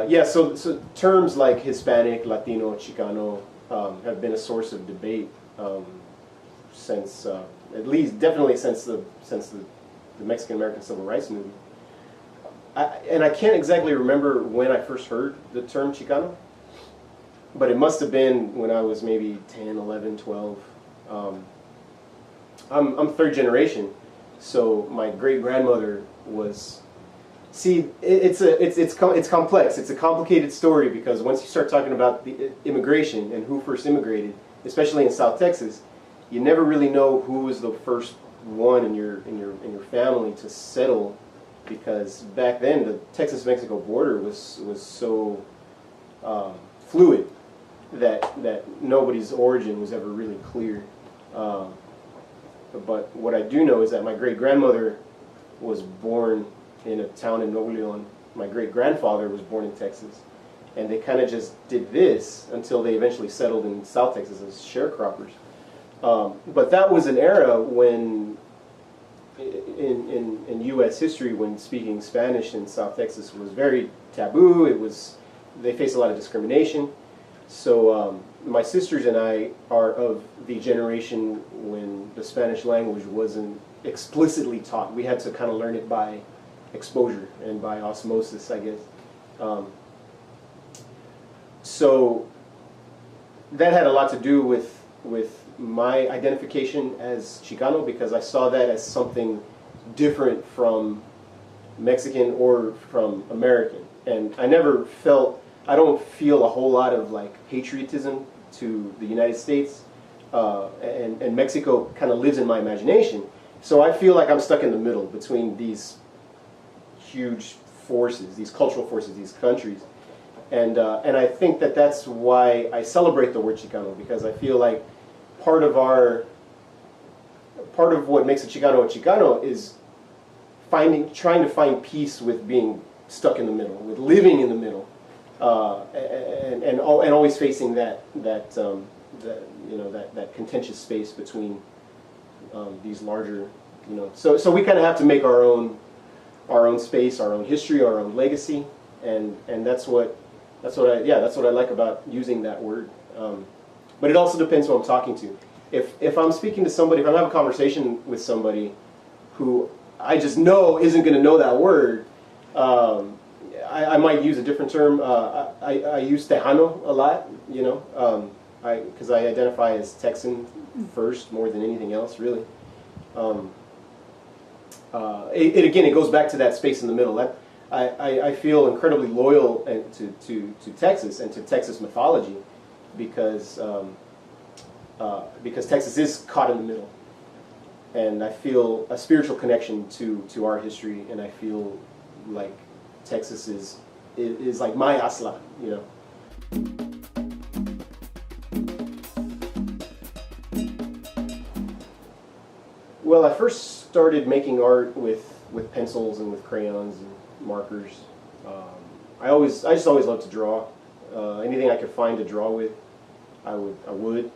Yeah, so terms like Hispanic, Latino, Chicano have been a source of debate since at least definitely since the Mexican American Civil Rights Movement. And I can't exactly remember when I first heard the term Chicano, but it must have been when I was maybe 10, 11, 12. I'm third generation, so my great grandmother was. See, it's complex. It's a complicated story because once you start talking about the immigration and who first immigrated, especially in South Texas, you never really know who was the first one in your family to settle, because back then the Texas-Mexico border was so fluid that nobody's origin was ever really clear. But what I do know is that my great-grandmother was born in a town in Nuevo León. My great-grandfather was born in Texas. And they kind of just did this until they eventually settled in South Texas as sharecroppers. But that was an era when, in U.S. history, when speaking Spanish in South Texas was very taboo. They faced a lot of discrimination. So my sisters and I are of the generation when the Spanish language wasn't explicitly taught. We had to kind of learn it by exposure and by osmosis, I guess. So that had a lot to do with my identification as Chicano, because I saw that as something different from Mexican or from American. And I don't feel a whole lot of like patriotism to the United States, and Mexico kind of lives in my imagination. So I feel like I'm stuck in the middle between these huge forces, these cultural forces, these countries. And I think that that's why I celebrate the word Chicano, because I feel like part of what makes a Chicano is trying to find peace with being stuck in the middle, with living in the middle, and always facing that contentious space between these larger, So we kind of have to make our own space, our own history, our own legacy, and that's what I like about using that word. But it also depends who I'm talking to. If I'm speaking to somebody, if I'm having a conversation with somebody who I just know isn't going to know that word, I might use a different term. I use Tejano a lot, because I identify as Texan first more than anything else, really. It goes back to that space in the middle. I feel incredibly loyal to Texas and to Texas mythology, because Texas is caught in the middle, and I feel a spiritual connection to our history, and I feel like Texas is like my Aslan, Well, I first started making art with pencils and with crayons and markers. I just always loved to draw. Anything I could find to draw with, I would.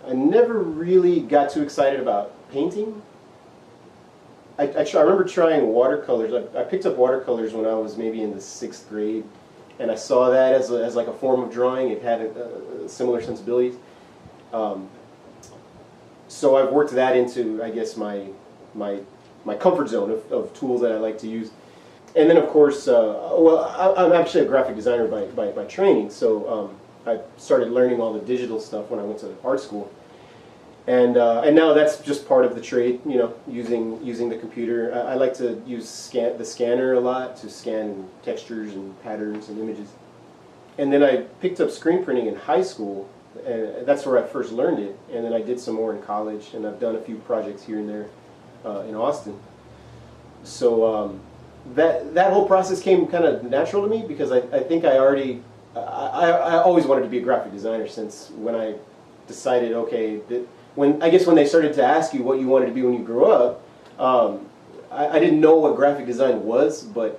I never really got too excited about painting. I remember trying watercolors. I picked up watercolors when I was maybe in the 6th grade, and I saw that as like a form of drawing. It had similar sensibilities. So I've worked that into, I guess, my comfort zone of tools that I like to use. And then, of course, I'm actually a graphic designer by training, so I started learning all the digital stuff when I went to art school. And now that's just part of the trade, using the computer. I like to use the scanner a lot to scan textures and patterns and images. And then I picked up screen printing in high school, and that's where I first learned it. And then I did some more in college, and I've done a few projects here and there in Austin. So that whole process came kind of natural to me, because I think I always wanted to be a graphic designer since when I decided, okay, when they started to ask you what you wanted to be when you grew up, I didn't know what graphic design was, but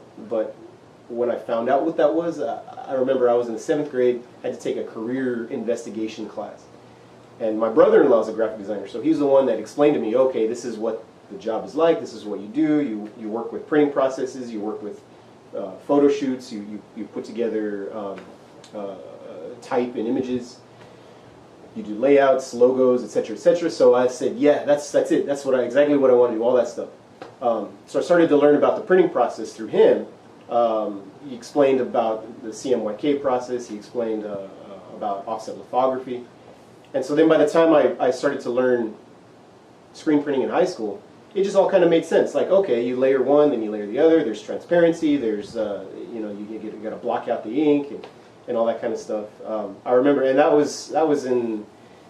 when I found out what that was, I remember I was in the 7th grade, I had to take a career investigation class. And my brother-in-law is a graphic designer, so he's the one that explained to me, okay, this is what the job is like, this is what you do, you work with printing processes, you work with photo shoots. You put together type and images. You do layouts, logos, etc., etc. So I said, yeah, that's it. That's exactly what I want to do. All that stuff. So I started to learn about the printing process through him. He explained about the CMYK process. He explained about offset lithography. And so then by the time I started to learn screen printing in high school, it just all kind of made sense. Like, okay, you layer one, then you layer the other. There's transparency. There's, you got to block out the ink and all that kind of stuff. I remember, and that was in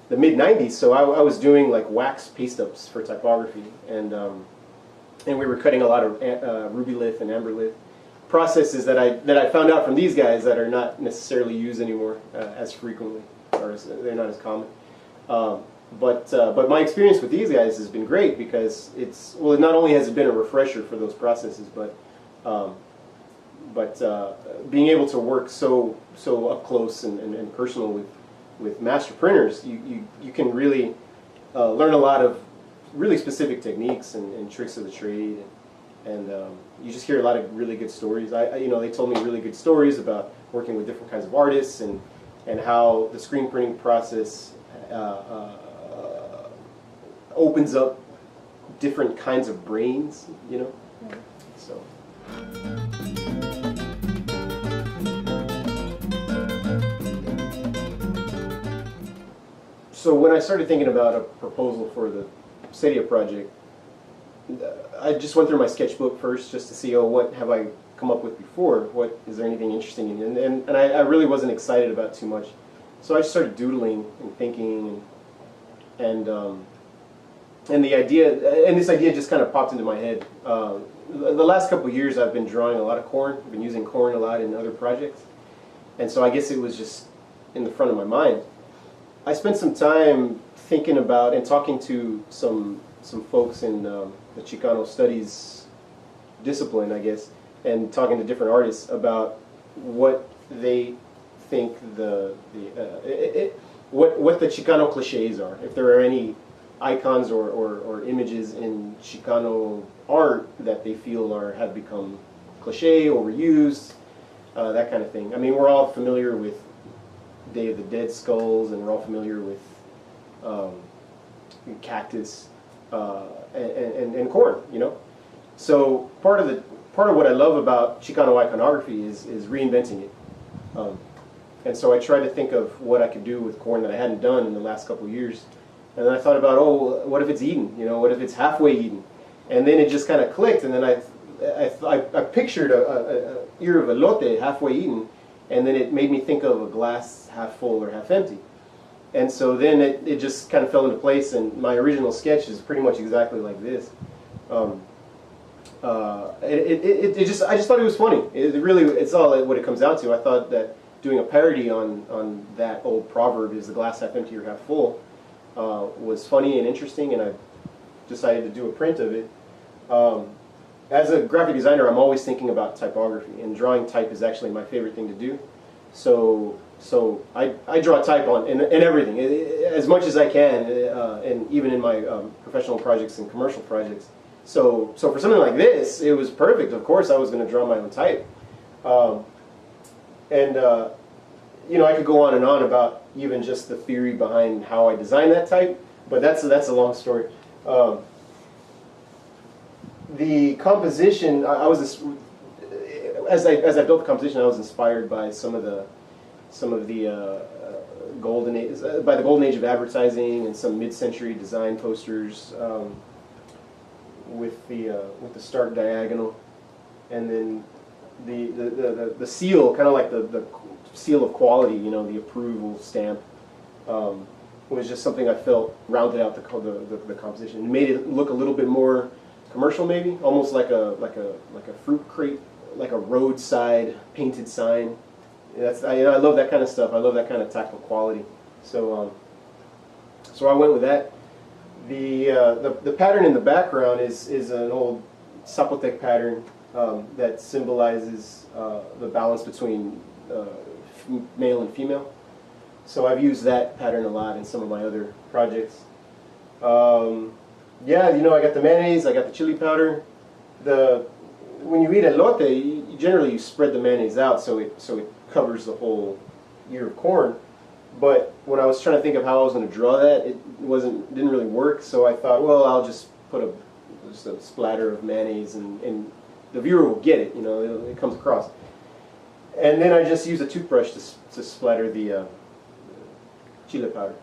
the mid-'90s, so I was doing like wax paste-ups for typography. And we were cutting a lot of ruby lith and amber lith processes that I found out from these guys that are not necessarily used anymore as frequently, or they're not as common. But my experience with these guys has been great because it not only has it been a refresher for those processes, but being able to work so up close and personal with master printers, you can really learn a lot of really specific techniques and tricks of the trade, and you just hear a lot of really good stories. They told me really good stories about working with different kinds of artists and how the screen printing process opens up different kinds of brains, so. So when I started thinking about a proposal for the Serie project, I just went through my sketchbook first just to see, what have I come up with before? Is there anything interesting in it? And I really wasn't excited about too much. So I just started doodling and thinking, and this idea just kind of popped into my head. The last couple of years I've been drawing a lot of corn. I've been using corn a lot in other projects. And so I guess it was just in the front of my mind. I spent some time thinking about and talking to some folks in the Chicano Studies discipline, I guess, and talking to different artists about what they think what the Chicano cliches are. If there are any icons or images in Chicano art that they feel have become cliche, overused, that kind of thing. I mean, we're all familiar with Day of the Dead skulls, and we're all familiar with cactus and corn, So part of what I love about Chicano iconography is reinventing it. And so I tried to think of what I could do with corn that I hadn't done in the last couple of years. And then I thought about, what if it's Eden? What if it's halfway Eden? And then it just kind of clicked, and then I pictured a ear of elote halfway eaten, and then it made me think of a glass half full or half empty. And so then it just kind of fell into place, and my original sketch is pretty much exactly like this. I just thought it was funny. It's all what it comes out to. I thought that doing a parody on that old proverb, is the glass half empty or half full, was funny and interesting, and I decided to do a print of it. As a graphic designer, I'm always thinking about typography, and drawing type is actually my favorite thing to do. So I draw type in everything, as much as I can, and even in my professional projects and commercial projects. So for something like this, it was perfect. Of course, I was going to draw my own type. I could go on and on about even just the theory behind how I designed that type, but that's a long story. The composition, as I built the composition, I was inspired by some of the golden age, by the golden age of advertising, and some mid-century design posters with the stark diagonal, and then the seal, kind of like the seal of quality, the approval stamp, was just something I felt rounded out the composition. It made it look a little bit more commercial, maybe almost like a fruit crate, like a roadside painted sign. I love that kind of stuff. I love that kind of tactile quality. So I went with that. The pattern in the background is an old Zapotec pattern that symbolizes the balance between male and female. So I've used that pattern a lot in some of my other projects. I got the mayonnaise, I got the chili powder. The when you eat elote, generally you spread the mayonnaise out so it covers the whole ear of corn. But when I was trying to think of how I was going to draw that, didn't really work. So I thought, well, I'll just put just a splatter of mayonnaise, and the viewer will get it. You know, it comes across. And then I just use a toothbrush to splatter the chili powder.